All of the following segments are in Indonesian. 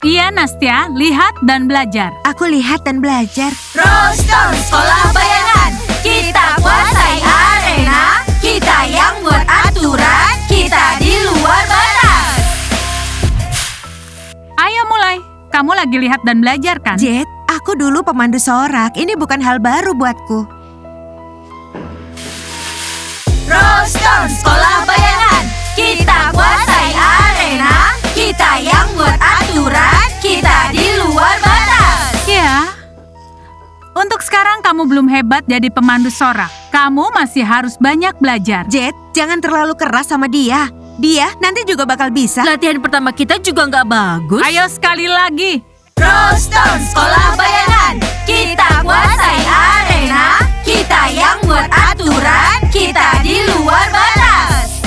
Iya, Nastya, lihat dan belajar. Aku lihat dan belajar. Roston Sekolah Bayangan, kita kuasai arena, kita yang buat aturan, kita di luar batas. Ayo mulai. Kamu lagi lihat dan belajar kan? Jet, aku dulu pemandu sorak. Ini bukan hal baru buatku. Roston Sekolah Bayangan, kita kuasai arena, kita yang buat aturan, kita di luar batas. Ya. Untuk sekarang kamu belum hebat jadi pemandu sorak. Kamu masih harus banyak belajar. Jet, jangan terlalu keras sama dia. Dia nanti juga bakal bisa. Latihan pertama kita juga nggak bagus. Ayo sekali lagi. Roston Sekolah Bayangan, kita kuasai arena, kita yang buat aturan, kita di luar batas.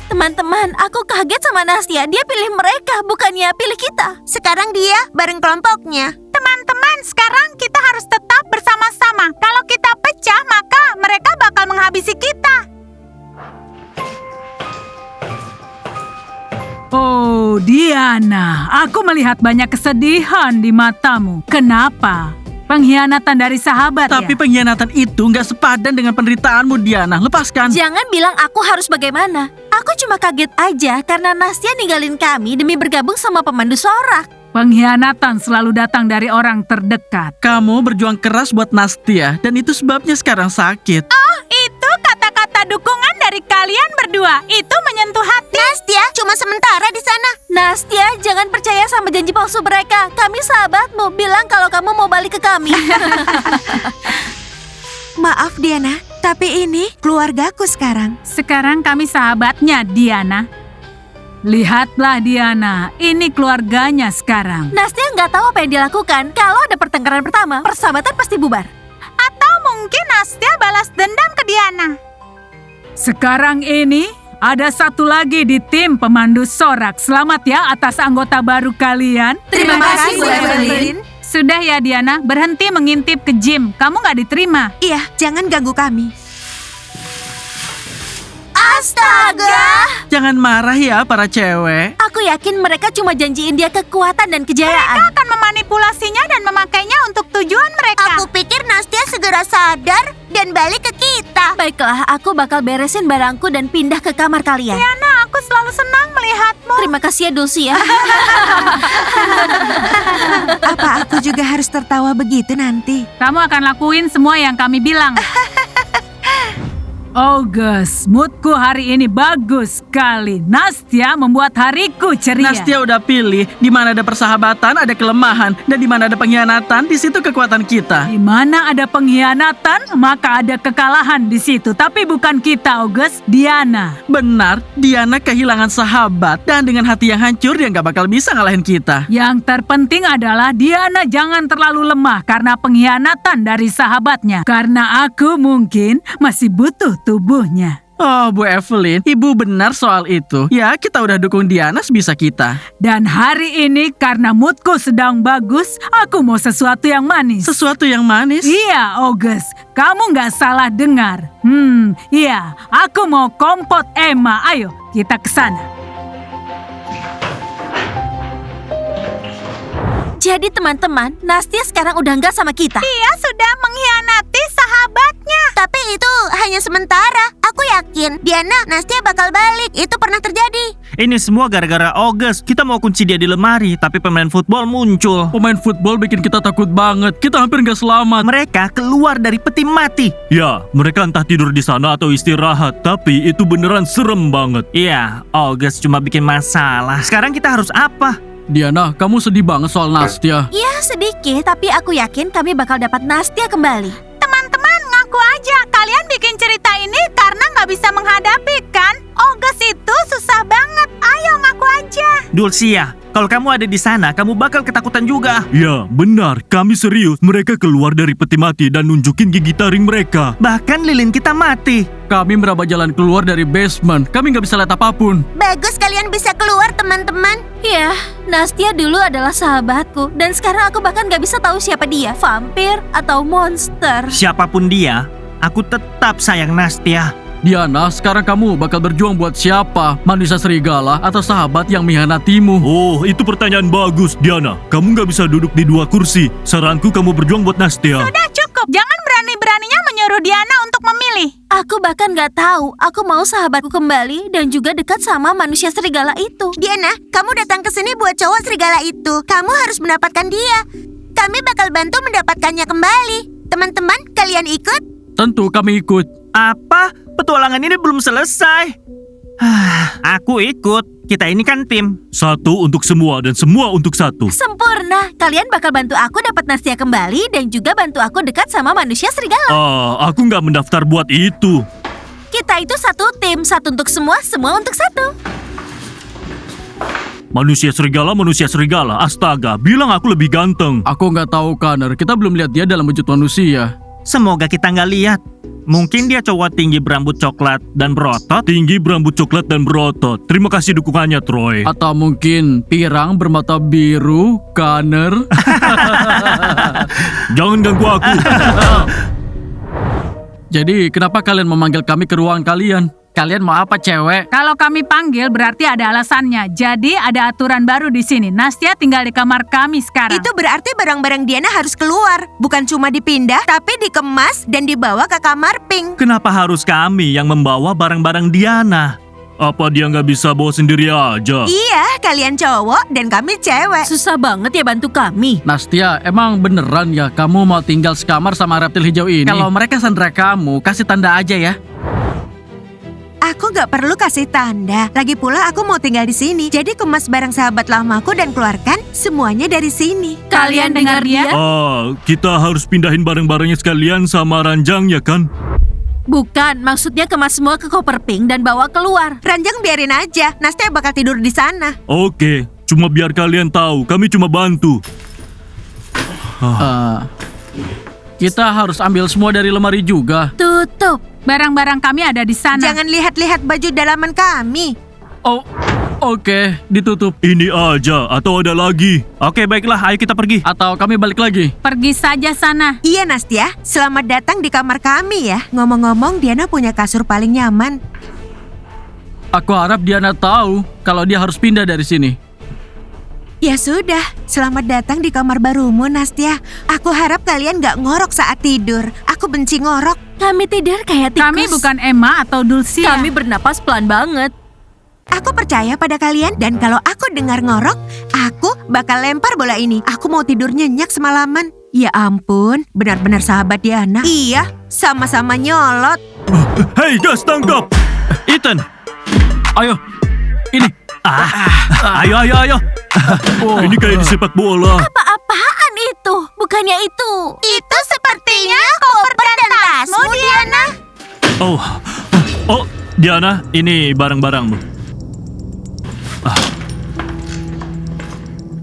Teman-teman, aku kaget sama Nastya. Dia pilih mereka, bukannya pilih kita. Sekarang dia bareng kelompoknya. Teman-teman, sekarang kita harus tetap bersama-sama. Kalau kita pecah, maka mereka bakal menghabisi kita. Oh, Diana, aku melihat banyak kesedihan di matamu. Kenapa? Pengkhianatan dari sahabat Tapi ya? pengkhianatan itu nggak sepadan dengan penderitaanmu, Diana. Lepaskan. Jangan bilang aku harus bagaimana. Aku cuma kaget aja karena Nastya ninggalin kami demi bergabung sama pemandu sorak. Pengkhianatan selalu datang dari orang terdekat. Kamu berjuang keras buat Nastya, dan itu sebabnya sekarang sakit. Itu kata-kata dukungan dari kalian berdua. Itu menyentuh hati. Nastya cuma sementara di sana. Nastya, jangan percaya sama janji palsu mereka. Kami sahabatmu, bilang kalau kamu mau balik ke kami. Maaf Diana, tapi ini keluargaku sekarang. Sekarang kami sahabatnya, Diana. Lihatlah Diana, ini keluarganya sekarang. Nastya nggak tahu apa yang dilakukan. Kalau ada pertengkaran pertama, persahabatan pasti bubar. Atau mungkin Nastya balas dendam ke Diana. Sekarang ini ada satu lagi di tim pemandu sorak. Selamat ya atas anggota baru kalian. Terima kasih, Bu Evelyn. Sudah ya Diana, berhenti mengintip ke gym. Kamu nggak diterima. Iya, jangan ganggu kami. Astaga! Jangan marah ya para cewek. Aku yakin mereka cuma janjiin dia kekuatan dan kejayaan. Akan memanipulasinya dan memakainya untuk tujuan mereka. Aku pikir Nastya segera sadar dan balik ke kita. Baiklah, aku bakal beresin barangku dan pindah ke kamar kalian. Diana, aku selalu senang melihatmu. Terima kasih ya Dulcia. Apa aku juga harus tertawa begitu nanti? Kamu akan lakuin semua yang kami bilang. August, moodku hari ini bagus sekali. Nastya membuat hariku ceria. Nastya udah pilih, di mana ada persahabatan ada kelemahan, dan di mana ada pengkhianatan di situ kekuatan kita. Di mana ada pengkhianatan, maka ada kekalahan di situ. Tapi bukan kita, August, Diana. Benar, Diana kehilangan sahabat, dan dengan hati yang hancur dia nggak bakal bisa ngalahin kita. Yang terpenting adalah Diana jangan terlalu lemah karena pengkhianatan dari sahabatnya. Karena aku mungkin masih butuh tubuhnya. Oh, Bu Evelyn, Ibu benar soal itu. Ya, kita udah dukung Diana sebisa kita. Dan hari ini karena moodku sedang bagus, aku mau sesuatu yang manis. Sesuatu yang manis? Iya, August. Kamu nggak salah dengar. Iya. Aku mau kompot Emma. Ayo, kita ke sana. Jadi teman-teman, Nastya sekarang udah nggak sama kita. Dia sudah mengkhianati sahabatnya. Tapi itu hanya sementara. Aku yakin Diana, Nastya bakal balik. Itu pernah terjadi. Ini semua gara-gara August. Kita mau kunci dia di lemari, tapi pemain football muncul. Pemain football bikin kita takut banget. Kita hampir nggak selamat. Mereka keluar dari peti mati. Ya, mereka entah tidur di sana atau istirahat, tapi itu beneran serem banget. Iya, August cuma bikin masalah. Sekarang kita harus apa? Diana, kamu sedih banget soal Nastya. Ya sedikit, tapi aku yakin kami bakal dapat Nastya kembali. Teman-teman, ngaku aja. Kalian bikin cerita ini karena nggak bisa menghadapi, kan? August itu susah banget. Ayo ngaku aja. Dulcia, kalau kamu ada di sana, kamu bakal ketakutan juga. Ya, benar. Kami serius. Mereka keluar dari peti mati dan nunjukin gigi taring mereka. Bahkan lilin kita mati. Kami meraba jalan keluar dari basement. Kami nggak bisa lihat apapun. Bagus kalian bisa keluar teman-teman. Ya, Nastya dulu adalah sahabatku. Dan sekarang aku bahkan gak bisa tahu siapa dia. Vampir atau monster. Siapapun dia, aku tetap sayang Nastya. Diana, sekarang kamu bakal berjuang buat siapa? Manusia serigala atau sahabat yang mengkhianatimu? Oh, itu pertanyaan bagus, Diana. Kamu nggak bisa duduk di 2 kursi. Saranku kamu berjuang buat Nastia. Sudah cukup, jangan berani-beraninya menyuruh Diana untuk memilih. Aku bahkan gak tahu. Aku mau sahabatku kembali dan juga dekat sama manusia serigala itu. Diana, kamu datang ke sini buat cowok serigala itu. Kamu harus mendapatkan dia. Kami bakal bantu mendapatkannya kembali. Teman-teman, kalian ikut? Tentu kami ikut. Apa? Petualangan ini belum selesai. Aku ikut. Kita ini kan tim. 1 untuk semua dan semua untuk 1. Sempurna. Kalian bakal bantu aku dapat Nastia kembali dan juga bantu aku dekat sama manusia serigala. Aku nggak mendaftar buat itu. Kita itu satu tim, satu untuk semua, semua untuk satu. Manusia serigala. Astaga, bilang aku lebih ganteng. Aku nggak tahu, Connor. Kita belum lihat dia dalam wujud manusia. Semoga kita nggak lihat. Mungkin dia cowok tinggi berambut coklat dan berotot. Tinggi berambut coklat dan berotot. Terima kasih dukungannya, Troy. Atau mungkin pirang bermata biru, Connor. Jangan ganggu aku. Jadi, kenapa kalian memanggil kami ke ruangan kalian? Kalian mau apa, cewek? Kalau kami panggil berarti ada alasannya. Jadi ada aturan baru di sini. Nastia tinggal di kamar kami sekarang. Itu berarti barang-barang Diana harus keluar. Bukan cuma dipindah, tapi dikemas dan dibawa ke kamar Pink. Kenapa harus kami yang membawa barang-barang Diana? Apa dia nggak bisa bawa sendiri aja? Iya, kalian cowok dan kami cewek. Susah banget ya bantu kami. Nastia, emang beneran ya kamu mau tinggal sekamar sama reptil hijau ini? Kalau mereka sandera kamu, kasih tanda aja ya. Aku gak perlu kasih tanda. Lagi pula aku mau tinggal di sini. Jadi kemas barang sahabat lamaku dan keluarkan semuanya dari sini. Kalian dengar dia? Kita harus pindahin barang-barangnya sekalian sama ranjangnya kan? Bukan, maksudnya kemas semua ke koper pink dan bawa keluar. Ranjang biarin aja. Nastia bakal tidur di sana. Oke, cuma biar kalian tahu, kami cuma bantu. Kita harus ambil semua dari lemari juga. Tutup. Barang-barang kami ada di sana. Jangan lihat-lihat baju dalaman kami. Oh, oke, ditutup. Ini aja, atau ada lagi? Oke, baiklah, ayo kita pergi. Atau kami balik lagi. Pergi saja sana. Iya Nastia, selamat datang di kamar kami ya. Ngomong-ngomong, Diana punya kasur paling nyaman. Aku harap Diana tahu kalau dia harus pindah dari sini. Ya sudah, selamat datang di kamar barumu Nastia. Aku harap kalian gak ngorok saat tidur. Aku benci ngorok. Kami tidur kayak tikus. Kami bukan Emma atau Dulcia. Kami bernapas pelan banget. Aku percaya pada kalian dan kalau aku dengar ngorok, aku bakal lempar bola ini. Aku mau tidur nyenyak semalaman. Ya ampun, benar-benar sahabat Diana. Iya, sama-sama nyolot. Hei, gas tangkap! Ethan, Ayo, ini. ayo. Ini kayak di sepak bola. Apa-apaan itu? Bukannya itu. Itu sepertinya koper dan tasmu, Diana. Oh, Diana, ini barang-barangmu.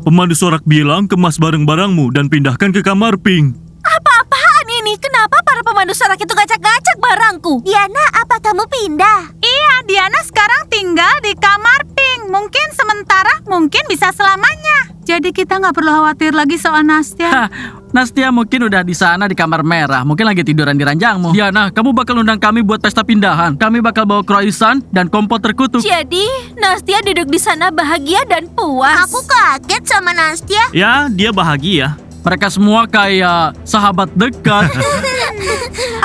Pemandu sorak bilang kemas barang-barangmu dan pindahkan ke kamar Pink. Apa-apaan ini? Kenapa para pemandu sorak itu gacak-gacak barangku? Diana, apa kamu pindah? Iya, Diana sekarang tinggal di kamar Pink. Mungkin sementara, mungkin bisa selamanya. Jadi kita nggak perlu khawatir lagi soal Nastia. Nastia mungkin udah di sana di kamar merah. Mungkin lagi tiduran di ranjangmu. Diana, kamu bakal undang kami buat pesta pindahan. Kami bakal bawa croissant dan kompot terkutuk. Jadi, Nastia duduk di sana bahagia dan puas. Aku kaget sama Nastia. ya dia bahagia. Mereka semua kayak sahabat dekat.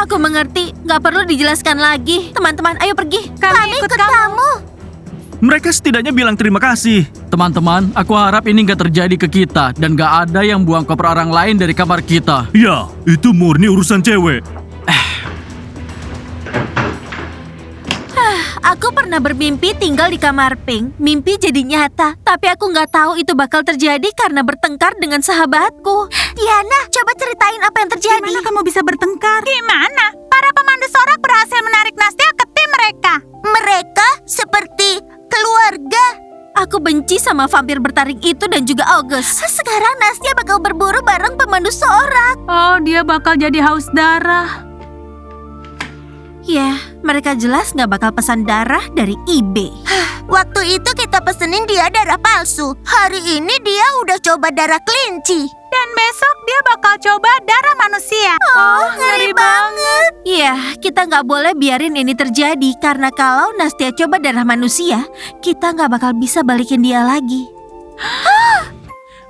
Aku mengerti, gak perlu dijelaskan lagi. Teman-teman, ayo pergi. Kami ikut kamu. Mereka setidaknya bilang terima kasih. Teman-teman, aku harap ini gak terjadi ke kita. Dan gak ada yang buang koper orang lain dari kamar kita. Ya, itu murni urusan cewek. Aku pernah bermimpi tinggal di kamar Pink. Mimpi jadi nyata, tapi aku nggak tahu itu bakal terjadi karena bertengkar dengan sahabatku. Diana, coba ceritain apa yang terjadi. Gimana kamu bisa bertengkar? Gimana? Para pemandu sorak berhasil menarik Nastia ke tim mereka. Mereka seperti keluarga. Aku benci sama vampir bertaring itu dan juga August. Sekarang Nastia bakal berburu bareng pemandu sorak. Oh, dia bakal jadi haus darah. Ya, mereka jelas nggak bakal pesan darah dari eBay. Waktu itu kita pesenin dia darah palsu. Hari ini dia udah coba darah kelinci. Dan besok dia bakal coba darah manusia. Oh, ngeri banget. Ya, kita nggak boleh biarin ini terjadi karena kalau Nastia coba darah manusia, kita nggak bakal bisa balikin dia lagi.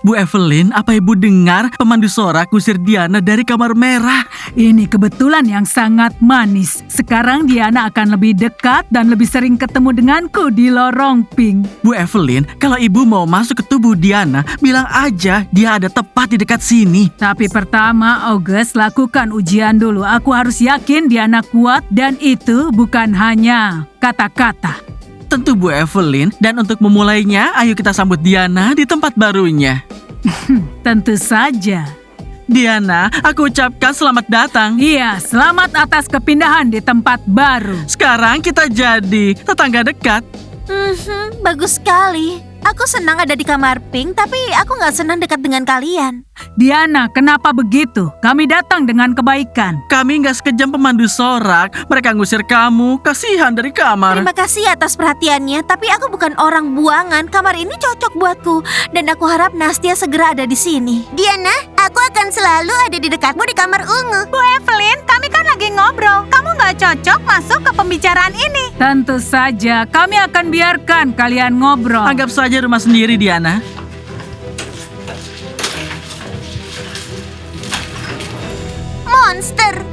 Bu Evelyn, apa ibu dengar pemandu sorak ngusir Diana dari kamar merah? Ini kebetulan yang sangat manis. Sekarang Diana akan lebih dekat dan lebih sering ketemu denganku di lorong pink. Bu Evelyn, kalau ibu mau masuk ke tubuh Diana, bilang aja dia ada tepat di dekat sini. Tapi pertama, August, lakukan ujian dulu. Aku harus yakin Diana kuat dan itu bukan hanya kata-kata. Tentu Bu Evelyn, dan untuk memulainya, ayo kita sambut Diana di tempat barunya. Tentu saja. Diana, aku ucapkan selamat datang. Iya, selamat atas kepindahan di tempat baru. Sekarang kita jadi tetangga dekat. Bagus sekali. Aku senang ada di kamar pink, tapi aku nggak senang dekat dengan kalian. Diana, kenapa begitu? Kami datang dengan kebaikan. Kami nggak sekejam pemandu sorak. Mereka ngusir kamu, kasihan dari kamar. Terima kasih atas perhatiannya, tapi aku bukan orang buangan. Kamar ini cocok buatku, dan aku harap Nastia segera ada di sini. Diana, aku akan selalu ada di dekatmu di kamar ungu. Bu Evelyn, kami kan lagi ngobrol. Kamu nggak cocok masuk ke pembicaraan ini. Tentu saja, kami akan biarkan kalian ngobrol. Anggap saja rumah sendiri, Diana. Monster.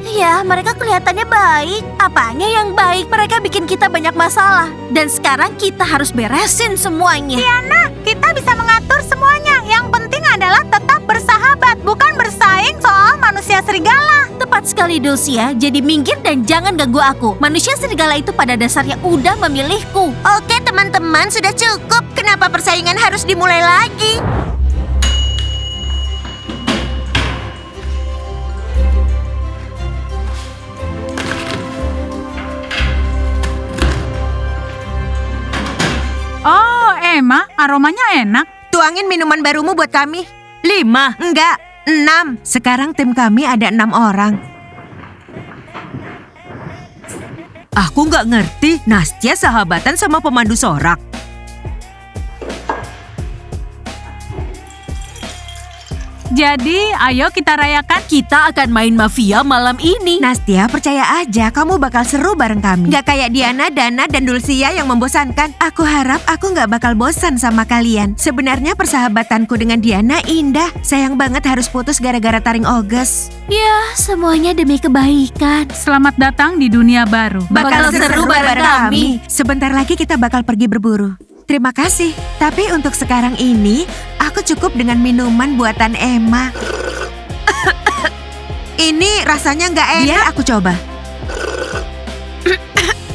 Ya, mereka kelihatannya baik. Apanya yang baik? Mereka bikin kita banyak masalah. Dan sekarang kita harus beresin semuanya. Diana, kita bisa mengatur semuanya. Yang penting adalah tetap bersahabat, bukan bersaing soal manusia serigala. Tepat sekali, Dulcia. Jadi minggir dan jangan ganggu aku. Manusia serigala itu pada dasarnya udah memilihku. Oke teman-teman, sudah cukup. Kenapa persaingan harus dimulai lagi? Oh, Emma, aromanya enak. Tuangin minuman barumu buat kami. 5, enggak, 6. Sekarang tim kami ada 6 orang. Aku nggak ngerti, Nastia sahabatan sama pemandu sorak. Jadi, ayo kita rayakan. Kita akan main mafia malam ini. Nastia, percaya aja kamu bakal seru bareng kami. Gak kayak Diana, Dana, dan Dulcia yang membosankan. Aku harap aku gak bakal bosan sama kalian. Sebenarnya persahabatanku dengan Diana indah. Sayang banget harus putus gara-gara taring August. Ya, semuanya demi kebaikan. Selamat datang di dunia baru. Bakal seru bareng kami. Sebentar lagi kita bakal pergi berburu. Terima kasih, tapi untuk sekarang ini aku cukup dengan minuman buatan Emma. Ini rasanya nggak enak. Biar aku coba.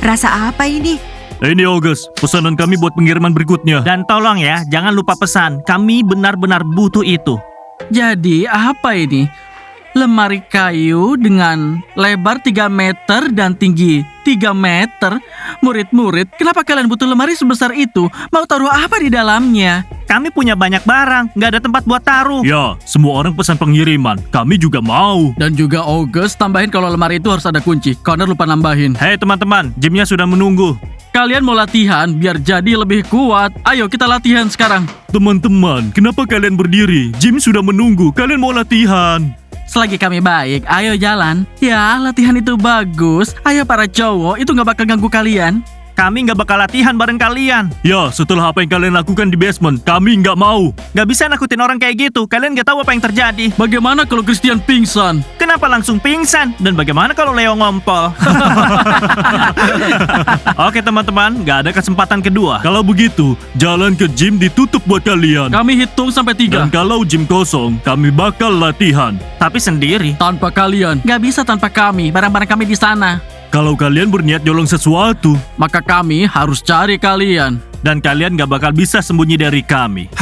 Rasa apa ini? Ini August, pesanan kami buat pengiriman berikutnya. Dan tolong ya, jangan lupa pesan. Kami benar-benar butuh itu. Jadi, apa ini? Lemari kayu dengan lebar 3 meter dan tinggi 3 meter. Murid-murid, kenapa kalian butuh lemari sebesar itu? Mau taruh apa di dalamnya? Kami punya banyak barang, nggak ada tempat buat taruh. Ya, semua orang pesan pengiriman. Kami juga mau. Dan juga August, tambahin kalau lemari itu harus ada kunci. Connor lupa nambahin. Hei teman-teman, gymnya sudah menunggu. Kalian mau latihan biar jadi lebih kuat. Ayo kita latihan sekarang. Teman-teman, kenapa kalian berdiri? Gym sudah menunggu, kalian mau latihan. Selagi kami baik, ayo jalan. Ya, latihan itu bagus. Ayo para cowok, itu gak bakal ganggu kalian. Kami nggak bakal latihan bareng kalian. Ya, setelah apa yang kalian lakukan di basement, kami nggak mau. Nggak bisa nakutin orang kayak gitu. Kalian nggak tahu apa yang terjadi. Bagaimana kalau Christian pingsan? Kenapa langsung pingsan? Dan bagaimana kalau Leo ngompol? Oke teman-teman, nggak ada kesempatan kedua. Kalau begitu, jalan ke gym ditutup buat kalian. Kami hitung sampai 3. Dan kalau gym kosong, kami bakal latihan. Tapi sendiri. Tanpa kalian. Gak bisa tanpa kami. Barang-barang kami di sana. Kalau kalian berniat nyolong sesuatu, maka kami harus cari kalian. Dan kalian gak bakal bisa sembunyi dari kami.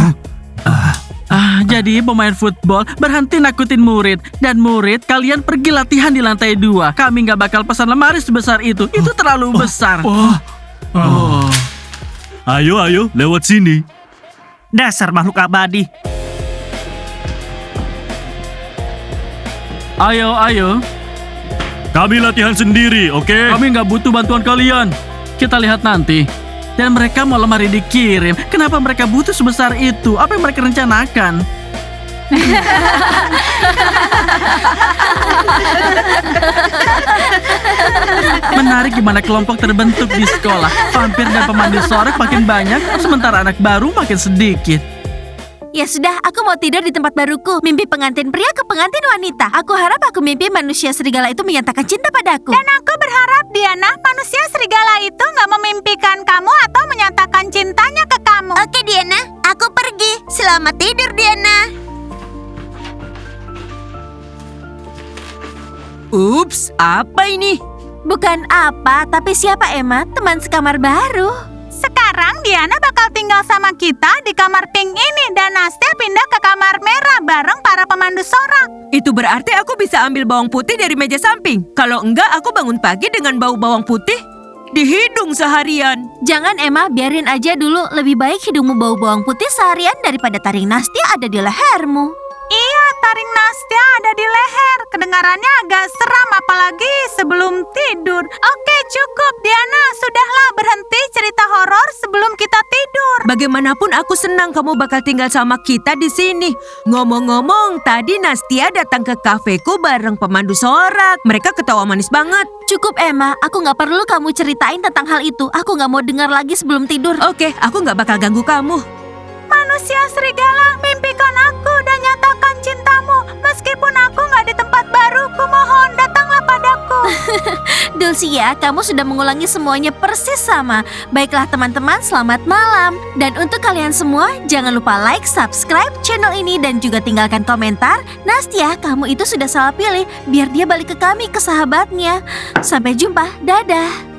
Jadi pemain football berhenti nakutin murid. Dan murid, kalian pergi latihan di lantai 2. Kami gak bakal pesan lemari sebesar itu. Itu terlalu besar. Ayo, lewat sini. Dasar makhluk abadi. Ayo. Kami latihan sendiri, oke? Kami nggak butuh bantuan kalian. Kita lihat nanti. Dan mereka mau lemari dikirim. Kenapa mereka butuh sebesar itu? Apa yang mereka rencanakan? Menarik gimana kelompok terbentuk di sekolah. Vampir dan pemandu sorak makin banyak, sementara anak baru makin sedikit. Ya sudah, aku mau tidur di tempat baruku. Mimpi pengantin pria ke pengantin wanita. Aku harap aku mimpi manusia serigala itu menyatakan cinta padaku. Dan aku berharap, Diana, manusia serigala itu nggak memimpikan kamu atau menyatakan cintanya ke kamu. Oke, Diana, aku pergi. Selamat tidur, Diana. Ups, apa ini? Bukan apa, tapi siapa Emma? Teman sekamar baru. Sekarang Diana bakal tinggal sama kita di kamar pink ini dan Nastia pindah ke kamar merah bareng para pemandu sorak. Itu berarti aku bisa ambil bawang putih dari meja samping. Kalau enggak, aku bangun pagi dengan bau bawang putih di hidung seharian. Jangan Emma, biarin aja dulu. Lebih baik hidungmu bau bawang putih seharian daripada taring Nastia ada di lehermu. Iya, taring Nastia ada di leher. Kedengarannya agak seram apalagi sebelum tidur. Oke, cukup Diana. Sudahlah, berhenti cerita horor sebelum kita tidur. Bagaimanapun aku senang kamu bakal tinggal sama kita di sini. Ngomong-ngomong, tadi Nastia datang ke kafeku bareng pemandu sorak. Mereka ketawa manis banget. Cukup Emma, aku nggak perlu kamu ceritain tentang hal itu. Aku nggak mau dengar lagi sebelum tidur. Oke, aku nggak bakal ganggu kamu. Manusia serigala, mimpikan aku dan nyatakan cintamu. Meskipun aku nggak di tempat baru, kumohon datanglah padaku. Dulcia, kamu sudah mengulangi semuanya persis sama. Baiklah teman-teman, selamat malam. Dan untuk kalian semua, jangan lupa like, subscribe channel ini dan juga tinggalkan komentar. Nastia, kamu itu sudah salah pilih. Biar dia balik ke kami, ke sahabatnya. Sampai jumpa, dadah.